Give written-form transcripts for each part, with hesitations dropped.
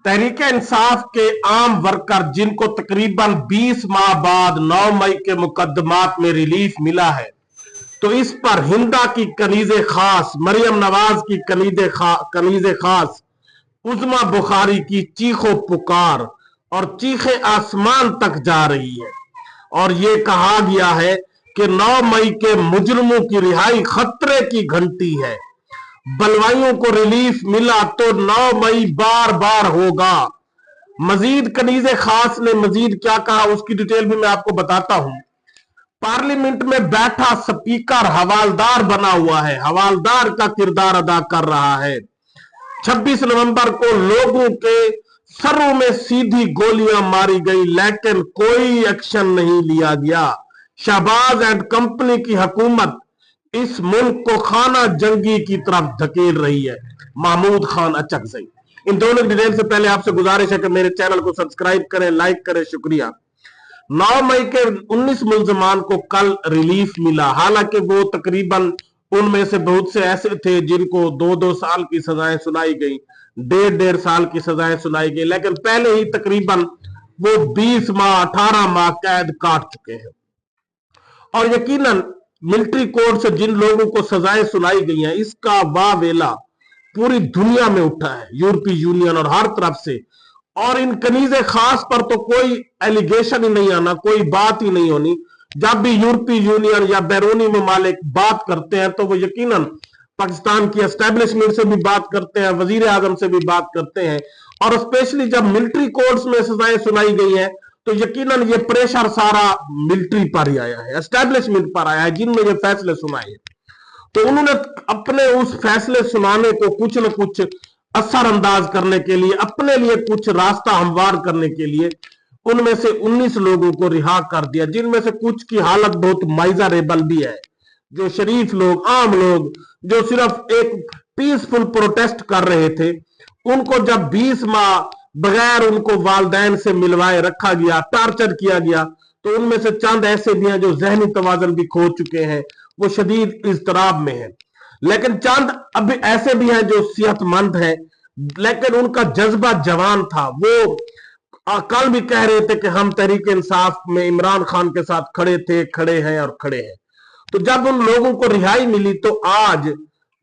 तहरीक इंसाफ के आम वर्कर जिनको तकरीबन 20 माह बाद 9 मई के मुकदमात में रिलीफ मिला है, तो इस पर हिंदा की कनीज़े खास, मरियम नवाज की कनीज़े खास, उज़मा बुखारी की चीखो पुकार और चीखे आसमान तक जा रही है। और ये कहा गया है कि 9 मई के मुजरिमों की रिहाई खतरे की घंटी है। बलवाइयों को रिलीफ मिला तो 9 मई बार बार होगा। मजीद कनीज़े खास ने मजीद क्या कहा उसकी डिटेल भी मैं आपको बताता हूं। पार्लियामेंट में बैठा स्पीकर हवालदार बना हुआ है, हवालदार का किरदार अदा कर रहा है। 26 नवंबर को लोगों के सरों में सीधी गोलियां मारी गई, लेकिन कोई एक्शन नहीं लिया गया। शहबाज एंड कंपनी की हुकूमत इस मुल्क को खाना जंगी की तरफ धकेल रही है। महमूद खान अचकज़ई। इन दोनों डिटेल से पहले आपसे गुजारिश है कि मेरे चैनल को सब्सक्राइब करें, लाइक करें, शुक्रिया। 9 मई के 19 मुल्जमान को कल रिलीफ मिला। हालांकि वो तकरीबन उनमें से बहुत से ऐसे थे जिनको 2-2 साल की सजाएं सुनाई गई, 1.5 साल की सजाएं सुनाई गई, लेकिन पहले ही तकरीबन वो 20 माह 18 माह कैद काट चुके हैं। और यकीनन मिलिट्री कोर्ट से जिन लोगों को सजाएं सुनाई गई हैं, इसका वावेला पूरी दुनिया में उठा है, यूरोपीय यूनियन और हर तरफ से। और इन कनीज़े खास पर तो कोई एलिगेशन ही नहीं आना, कोई बात ही नहीं होनी। जब भी यूरोपीय यूनियन या बैरूनी ममालिक बात करते हैं तो वो यकीनन पाकिस्तान की एस्टेब्लिशमेंट से भी बात करते हैं, वजीर आजम से भी बात करते हैं। और स्पेशली जब मिलिट्री कोर्ट्स में सजाएं सुनाई गई हैं तो यकीनन ये प्रेशर सारा मिलिट्री पर ही आया है, एस्टेब्लिशमेंट पर आया है जिनने ये फैसले सुनाए। तो उन्होंने अपने उस फैसले सुनाने को कुछ न कुछ असर अंदाज करने के लिए, अपने लिए कुछ रास्ता हमवार करने के लिए उनमें से 19 लोगों को रिहा कर दिया, जिनमें से कुछ की हालत बहुत माइजरेबल भी है। जो शरीफ लोग, आम लोग, जो सिर्फ एक पीसफुल प्रोटेस्ट कर रहे थे, उनको जब 20 माह बगैर उनको वालदैन से मिलवाए रखा गया, टॉर्चर किया गया, तो उनमें से चंद ऐसे भी हैं जो जहनी तवाज़ुन भी खो चुके हैं, वो शदीद इज़्तिराब में हैं। लेकिन चंद अभी ऐसे भी हैं जो सेहतमंद हैं, लेकिन उनका जज्बा जवान था। वो कल भी कह रहे थे कि हम तहरीक इंसाफ में इमरान खान के साथ खड़े थे, खड़े हैं और खड़े हैं। तो जब उन लोगों को रिहाई मिली तो आज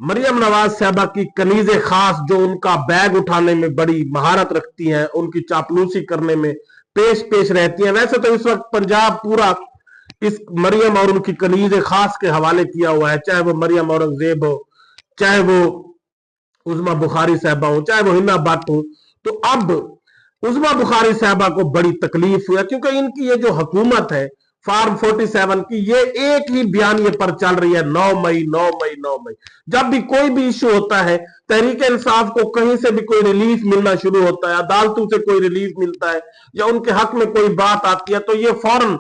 मरियम नवाज साहबा की कनीज़े खास, जो उनका बैग उठाने में बड़ी महारत रखती हैं, उनकी चापलूसी करने में पेश रहती हैं। वैसे तो इस वक्त पंजाब पूरा इस मरियम और उनकी कनीज़े खास के हवाले किया हुआ है, चाहे वो मरियम औरंगजेब हो, चाहे वो उज़मा बुखारी साहबा हो, चाहे वो हिना भट्ट हो। तो अब उज़मा बुखारी साहबा को बड़ी तकलीफ हुई क्योंकि इनकी ये जो हुकूमत है फार्म 47 की, ये एक ही बयान ये पर चल रही है 9 मई 9 मई 9 मई। जब भी कोई भी इशू होता है, तहरीक इंसाफ को कहीं से भी कोई रिलीफ मिलना शुरू होता है, अदालतों से कोई रिलीफ मिलता है या उनके हक में कोई बात आती है, तो ये फौरन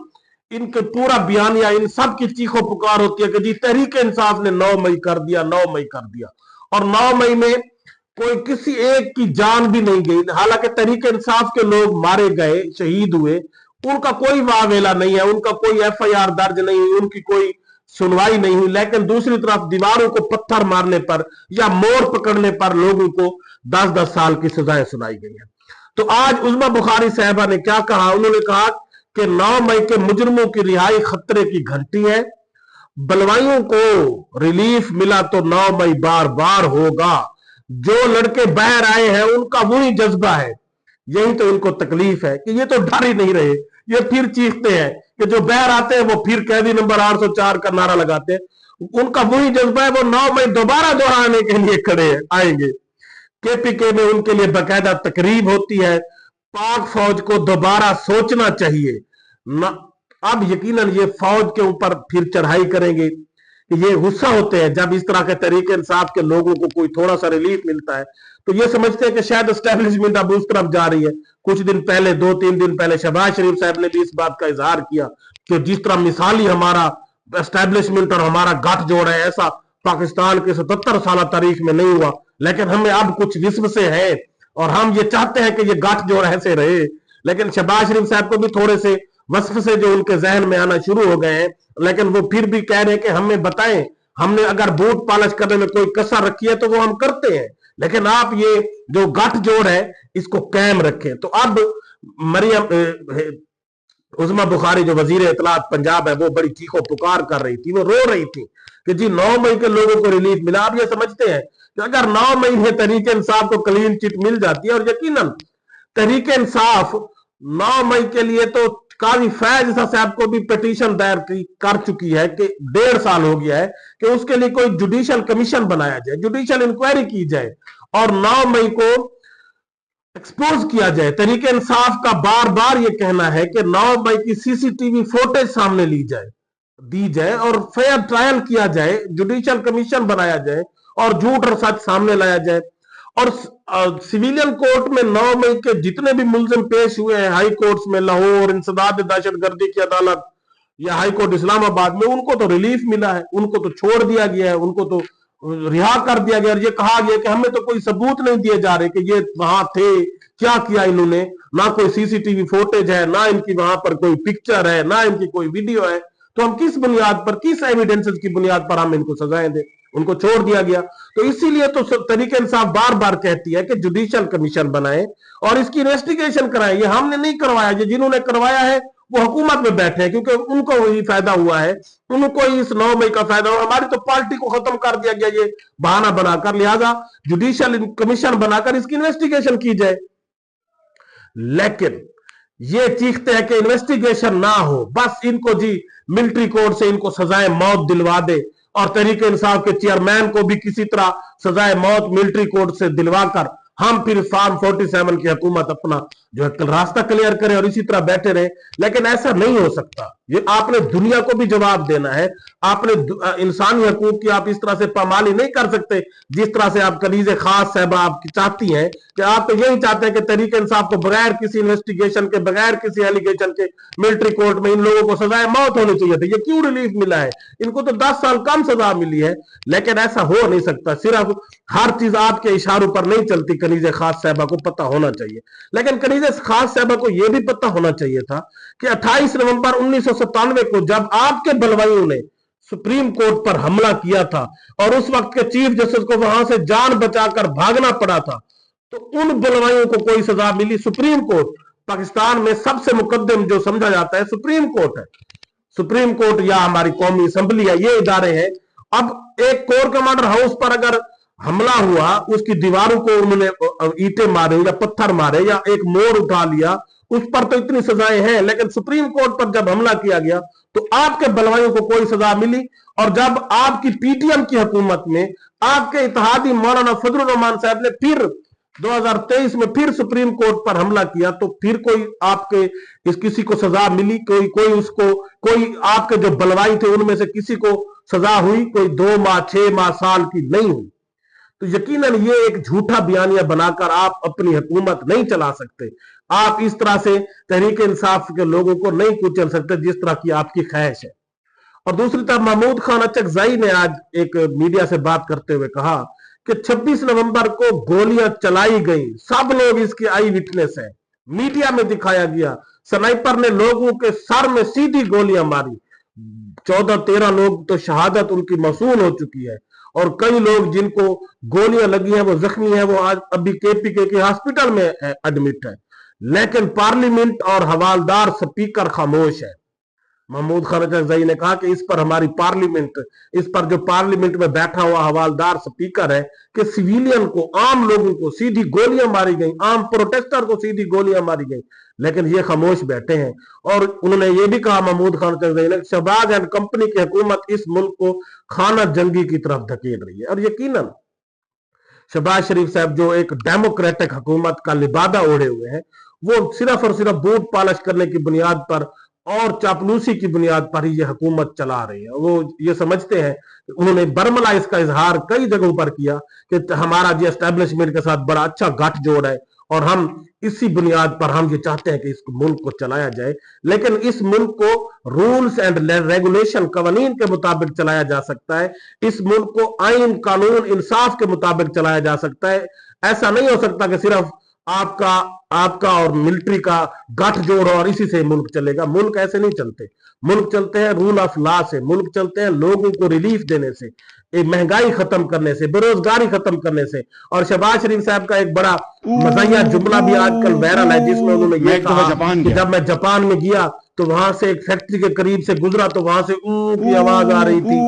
इनके पूरा बयान या इन सब की चीखो पुकार होती है कि जी तहरीक इंसाफ ने 9 मई कर दिया, 9 मई कर दिया। और 9 मई में कोई किसी एक की जान भी नहीं गई। हालांकि तहरीक इंसाफ के लोग मारे गए, शहीद हुए, उनका कोई वावेला नहीं है, उनका कोई FIR दर्ज नहीं हुई, उनकी कोई सुनवाई नहीं हुई। लेकिन दूसरी तरफ दीवारों को पत्थर मारने पर या मोर पकड़ने पर लोगों को 10-10 साल की सजाएं सुनाई गई है। तो आज उज़मा बुखारी साहबा ने क्या कहा? उन्होंने कहा कि 9 मई के मुजरिमों की रिहाई खतरे की घंटी है, बलवाइयों को रिलीफ मिला तो 9 मई बार बार होगा। जो लड़के बाहर आए हैं उनका वही जज्बा है, यही तो उनको तकलीफ है कि ये तो डर ही नहीं रहे, ये फिर चीखते हैं कि जो बाहर आते हैं वो फिर कैदी नंबर 804 का नारा लगाते हैं। उनका वही जज्बा है, वो 9 मई दोबारा दोहराने के लिए खड़े आएंगे। KPK में उनके लिए बाकायदा तकरीब होती है। पाक फौज को दोबारा सोचना चाहिए न, अब यकीनन ये फौज के ऊपर फिर चढ़ाई करेंगे। ये गुस्सा होते हैं जब इस तरह के तरीके इंसाफ के लोगों को कोई थोड़ा सा रिलीफ मिलता है, तो ये समझते हैं कि शायद एस्टेब्लिशमेंट अब उस तरफ जा रही है। कुछ दिन पहले, 2-3 दिन पहले शहबाज शरीफ साहब ने भी इस बात का इजहार किया कि जिस तरह मिसाली हमारा एस्टेब्लिशमेंट और हमारा गठजोड़ है, ऐसा पाकिस्तान के 77 साल तारीख में नहीं हुआ। लेकिन हमें अब कुछ विश्व से है और हम ये चाहते हैं कि ये गठजोड़ ऐसे रहे। लेकिन शहबाज शरीफ साहब को भी थोड़े से वस्फ से जो उनके जहन में आना शुरू हो गए हैं, लेकिन वो फिर भी कह रहे हैं कि हमें बताएं, हमने अगर बूट पॉलिश करने में कोई कसर रखी है तो वो हम करते हैं। लेकिन आप ये जो गठजोड़ है इसको कायम रखें। तो अब मरियम उस्मा बुखारी जो वजीर इत्तलात पंजाब है वो बड़ी चीखो पुकार कर रही थी, वो रो रही थी कि जी 9 मई के लोगों को रिलीफ मिला। आप ये समझते हैं कि अगर 9 मई में तहरीक इंसाफ को क्लीन चिट मिल जाती है, और यकीनन तहरीक इंसाफ 9 मई के लिए तो काजी फैज साहब को भी पिटीशन दायर कर चुकी है कि 1.5 साल हो गया है कि उसके लिए कोई जुडिशियल कमीशन बनाया जाए, जुडिशियल इंक्वायरी की जाए और 9 मई को एक्सपोज किया जाए। तहरीके इंसाफ का बार बार ये कहना है कि 9 मई की सीसीटीवी फुटेज सामने दी जाए और फेयर ट्रायल किया जाए, जुडिशियल कमीशन बनाया जाए और झूठ और सच सामने लाया जाए। और सिविलियन कोर्ट में 9 मई के जितने भी मुलजिम पेश हुए हैं हाई कोर्ट्स में, लाहौर, इंसदाद दहशतगर्दी की अदालत या हाई कोर्ट इस्लामाबाद में, उनको तो रिलीफ मिला है, उनको तो छोड़ दिया गया है, उनको तो रिहा कर दिया गया। और ये कहा गया कि हमें तो कोई सबूत नहीं दिए जा रहे कि ये वहां थे, क्या किया इन्होंने, ना कोई सीसीटीवी फुटेज है, ना इनकी वहां पर कोई पिक्चर है, ना इनकी कोई वीडियो है, तो हम किस बुनियाद पर, किस एविडेंसेस की बुनियाद पर हम इनको सजाएं दें? उनको छोड़ दिया गया। तो इसीलिए तो तहरीक इंसाफ बार बार कहती है कि जुडिशियल कमीशन बनाए और इसकी इन्वेस्टिगेशन कराए। ये हमने नहीं करवाया, ये जिन्होंने करवाया है वो हुकूमत में बैठे हैं क्योंकि उनको ही फायदा हुआ है, उनको इस 9 मई का फायदा हुआ। हमारी तो पार्टी को खत्म कर दिया गया ये बहाना बनाकर, लिहाजा जुडिशियल कमीशन बनाकर इसकी इन्वेस्टिगेशन की जाए। लेकिन ये चीखते हैं कि इन्वेस्टिगेशन ना हो, बस इनको जी मिलिट्री कोर्ट से इनको सजाए मौत दिलवा दे और तहरीक इंसाफ के चेयरमैन को भी किसी तरह सजाए मौत मिलिट्री कोर्ट से दिलवाकर हम फिर फार्म 47 की हुकूमत अपना जो है रास्ता क्लियर करें और इसी तरह बैठे रहे। लेकिन ऐसा नहीं हो सकता, ये आपने दुनिया को भी जवाब देना है, आपने इंसानी हकूक की आप इस तरह से पामाली नहीं कर सकते जिस तरह से आप कनीज़े खास साहबा आप चाहती हैं कि आप तो यही चाहते हैं कि तहरीक इंसाफ को बगैर किसी इन्वेस्टिगेशन के, बगैर किसी एलिगेशन के मिलिट्री कोर्ट में इन लोगों को सजाए मौत होनी चाहिए थी। ये क्यों रिलीफ मिला है? इनको तो 10 साल कम सजा मिली है। लेकिन ऐसा हो नहीं सकता, सिर्फ हर चीज आपके इशारों पर नहीं चलती। कनीज़े खास साहबा को पता होना चाहिए, लेकिन कनीज़े खास साहबा को यह भी पता होना चाहिए था कि 28 नवंबर 1997 को जब आपके बलवाइयों ने सुप्रीम कोर्ट पर हमला किया था और उस वक्त के चीफ जस्टिस को वहां से जान बचाकर भागना पड़ा था, तो उन बलवाइयों को कोई सजा मिली? सुप्रीम कोर्ट, पाकिस्तान में सबसे मुकद्दम जो समझा जाता है सुप्रीम कोर्ट है। सुप्रीम कोर्ट या हमारी कौमी असेंबली है, ये इदारे हैं। अब एक कोर कमांडर हाउस पर अगर हमला हुआ, उसकी दीवारों को उन्होंने ईंटें मारे या पत्थर मारे या एक मोड़ उठा लिया, उस पर तो इतनी सजाएं हैं। लेकिन सुप्रीम कोर्ट पर जब हमला किया गया तो आपके बलवाइयों को कोई सजा मिली? और जब आपकी पीटीएम की हुकूमत में आपके इत्तेहादी मौलाना फजलुर रहमान साहब ने फिर 2023 में फिर सुप्रीम कोर्ट पर हमला किया, तो फिर कोई आपके इस किसी को सजा मिली? कोई आपके जो बलवाई थे उनमें से किसी को सजा हुई? कोई 2 माह, 6 माह, साल की नहीं हुई। तो यकीनन ये एक झूठा बयानिया बनाकर आप अपनी हुकूमत नहीं चला सकते। आप इस तरह से तहरीक इंसाफ के लोगों को नहीं कुचल सकते जिस तरह की आपकी ख्वाहिश है। और दूसरी तरफ महमूद खान अचकजई ने आज एक मीडिया से बात करते हुए कहा कि 26 नवंबर को गोलियां चलाई गई, सब लोग इसके आई विटनेस है, मीडिया में दिखाया गया। स्नाइपर ने लोगों के सर में सीधी गोलियां मारी, 14-13 लोग तो शहादत उनकी मौसूल हो चुकी है और कई लोग जिनको गोलियां लगी हैं वो जख्मी हैं, वो आज अभी केपीके के हॉस्पिटल में एडमिट है। लेकिन पार्लियामेंट और हवालदार स्पीकर खामोश है। महमूद खान अचकजई ने कहा कि इस पर हमारी पार्लियामेंट, इस पर जो पार्लियामेंट में बैठा हुआ हवालदार स्पीकर है कि सिविलियन को, आम लोगों को सीधी गोलियां मारी गई, आम प्रोटेस्टर को सीधी गोलियां मारी गई, लेकिन ये खामोश बैठे हैं। और उन्होंने ये भी कहा महमूद खान अचकजई ने, शहबाज एंड कंपनी की हुकूमत इस मुल्क को खाना जंगी की तरफ धकेल रही है। और यकीनन शहबाज शरीफ साहब जो एक डेमोक्रेटिक हुकूमत का लिबादा ओढ़े हुए हैं, वो सिर्फ और सिर्फ बूट पॉलिश करने की बुनियाद पर और चापलूसी की बुनियाद पर ही ये हुकूमत चला रही है। वो ये समझते हैं, उन्होंने बर्मला इसका इजहार कई जगहों पर किया कि हमारा जी एस्टेब्लिशमेंट के साथ बड़ा अच्छा गठजोड़ है और हम इसी बुनियाद पर हम ये चाहते हैं कि इस मुल्क को चलाया जाए। लेकिन इस मुल्क को रूल्स एंड रेगुलेशन, कवानीन के मुताबिक चलाया जा सकता है। इस मुल्क को आइन, कानून, इंसाफ के मुताबिक चलाया जा सकता है। ऐसा नहीं हो सकता कि सिर्फ आपका आपका और मिलिट्री का गठजोड़ और इसी से मुल्क चलेगा। मुल्क ऐसे नहीं चलते। मुल्क चलते हैं रूल ऑफ लॉ से, मुल्क चलते हैं लोगों को रिलीफ देने से, एक महंगाई खत्म करने से, बेरोजगारी खत्म करने से। और शहबाज शरीफ साहब का एक बड़ा मज़ाहिया जुमला भी आजकल वायरल है, जिसमें उन्होंने ये कहा कि जब मैं जापान में गया तो वहां से एक फैक्ट्री के करीब से गुजरा तो वहां से ऊ की आवाज आ रही थी,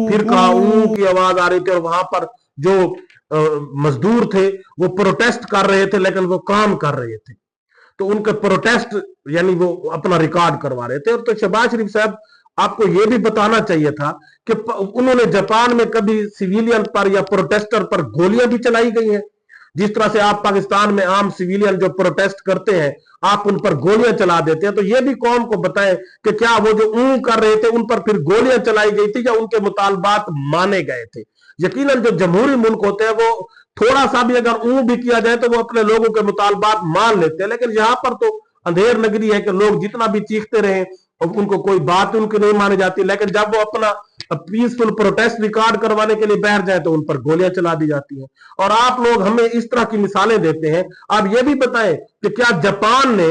फिर कहा ऊ की आवाज आ रही थी, और वहां पर जो मजदूर थे वो प्रोटेस्ट कर रहे थे, लेकिन वो काम कर रहे थे, तो उनके प्रोटेस्ट यानी वो अपना रिकॉर्ड करवा रहे थे। और तो शहबाज शरीफ साहब आपको ये भी बताना चाहिए था कि उन्होंने जापान में कभी सिविलियन पर या प्रोटेस्टर पर गोलियां भी चलाई गई हैं। जिस तरह से आप पाकिस्तान में आम सिविलियन जो प्रोटेस्ट करते हैं आप उन पर गोलियां चला देते हैं, तो ये भी कौम को बताएं कि क्या वो जो ऊं कर रहे थे उन पर फिर गोलियां चलाई गई थी या उनके मुतालबात माने गए थे। यकीनन जो जमहूरी मुल्क होते हैं वो थोड़ा सा भी अगर ऊं भी किया जाए तो वो अपने लोगों के मुतालबात मान लेते हैं, लेकिन यहां पर तो अंधेर नगरी है कि लोग जितना भी चीखते रहे और उनको कोई बात उनकी नहीं मानी जाती, लेकिन जब वो अपना पीसफुल प्रोटेस्ट रिकॉर्ड करवाने के लिए बैठ जाए तो उन पर गोलियां चला दी जाती हैं। और आप लोग हमें इस तरह की मिसालें देते हैं। आप ये भी बताएं कि क्या जापान ने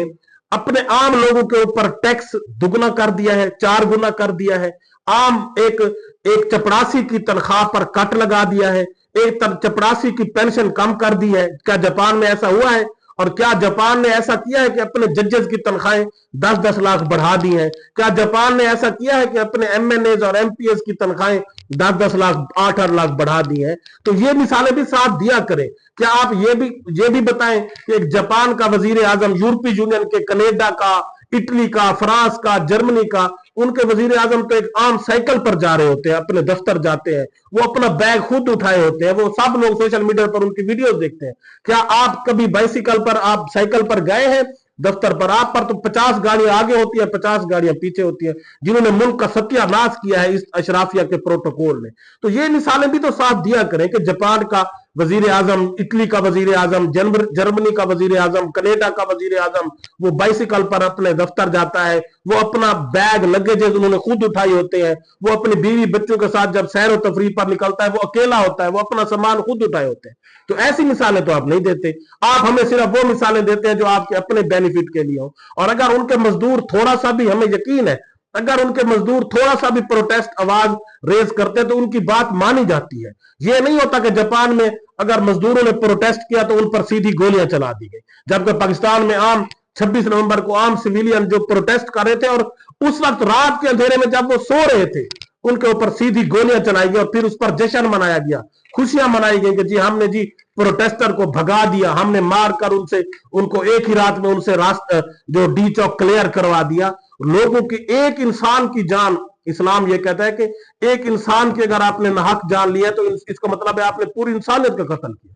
अपने आम लोगों के ऊपर टैक्स दुगना कर दिया है, 4 गुना कर दिया है, आम एक चपरासी की तनख्वाह पर कट लगा दिया है, एक चपरासी की पेंशन कम कर दी है? क्या जापान में ऐसा हुआ है? और क्या जापान ने ऐसा किया है कि अपने जजेस की तनख्वाहें 10-10 लाख बढ़ा दी हैं? क्या जापान ने ऐसा किया है कि अपने एमएनएस और एमपीएस की तनख्वाहें 10-10 लाख 8-8 लाख बढ़ा दी हैं? तो ये मिसालें भी साथ दिया करें। क्या आप ये भी बताएं कि एक जापान का वजीर आजम, यूरोपीय यूनियन के, कनाडा का, इटली का, फ्रांस का, जर्मनी का, उनके वजीर आजम तो एक आम साइकिल पर जा रहे होते हैं, अपने दफ्तर जाते हैं, वो अपना बैग खुद उठाए होते हैं, वो सब लोग सोशल मीडिया पर उनकी वीडियोस देखते हैं। क्या आप कभी बाइसिकल पर, आप साइकिल पर गए हैं दफ्तर पर? आप पर तो 50 गाड़ियां आगे होती है, 50 गाड़ियां पीछे होती है, जिन्होंने मुल्क का सत्यानाश किया है इस अशराफिया के प्रोटोकॉल ने। तो ये मिसालें भी तो साथ दिया करें कि जापान का वजीर आजम, इटली का वजीर आजम, जर्मनी का वजीर आजम, कनाडा का वजीर आजम, वो बाइसिकल पर अपने दफ्तर जाता है, वो अपना बैग लगेज उन्होंने खुद उठाए होते हैं, वो अपनी बीवी बच्चों के साथ जब सैर और तफरीह पर निकलता है वो अकेला होता है, वो अपना सामान खुद उठाए होते हैं। तो ऐसी मिसालें तो आप नहीं देते। आप हमें सिर्फ वो मिसालें देते हैं जो आपके अपने बेनिफिट के लिए हो। और अगर उनके मजदूर थोड़ा सा भी, हमें यकीन है अगर उनके मजदूर थोड़ा सा भी प्रोटेस्ट आवाज रेज करते हैं तो उनकी बात मानी जाती है। यह नहीं होता कि जापान में अगर मजदूरों ने प्रोटेस्ट किया तो उन पर सीधी गोलियां चला दी गई, जबकि पाकिस्तान में आम 26 नवंबर को आम सिविलियन जो प्रोटेस्ट कर रहे थे और उस वक्त रात के अंधेरे में जब वो सो रहे थे उनके ऊपर सीधी गोलियां चलाई गई और फिर उस पर जश्न मनाया गया, खुशियां मनाई गई कि जी हमने जी प्रोटेस्टर को भगा दिया, हमने मारकर उनको एक ही रात में उनसे रास्ता जो डी चौक क्लियर करवा दिया। लोगों की, एक इंसान की जान, इस्लाम ये कहता है कि एक इंसान की अगर आपने नाहक जान लिया तो इसका मतलब है आपने पूरी इंसानियत का कत्ल किया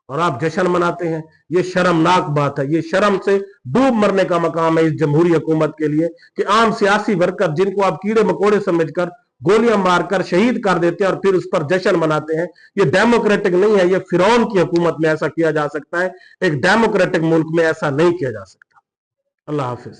और आप जश्न मनाते हैं। ये शर्मनाक बात है, ये शर्म से डूब मरने का मकाम है इस जमहूरी हुकूमत के लिए कि आम सियासी वर्कर जिनको आप कीड़े मकोड़े समझकर गोलियां मारकर शहीद कर देते हैं और फिर उस पर जश्न मनाते हैं। ये डेमोक्रेटिक नहीं है। ये फिरौन की हुकूमत में ऐसा किया जा सकता है, एक डेमोक्रेटिक मुल्क में ऐसा नहीं किया जा सकता। अल्लाह हाफिज।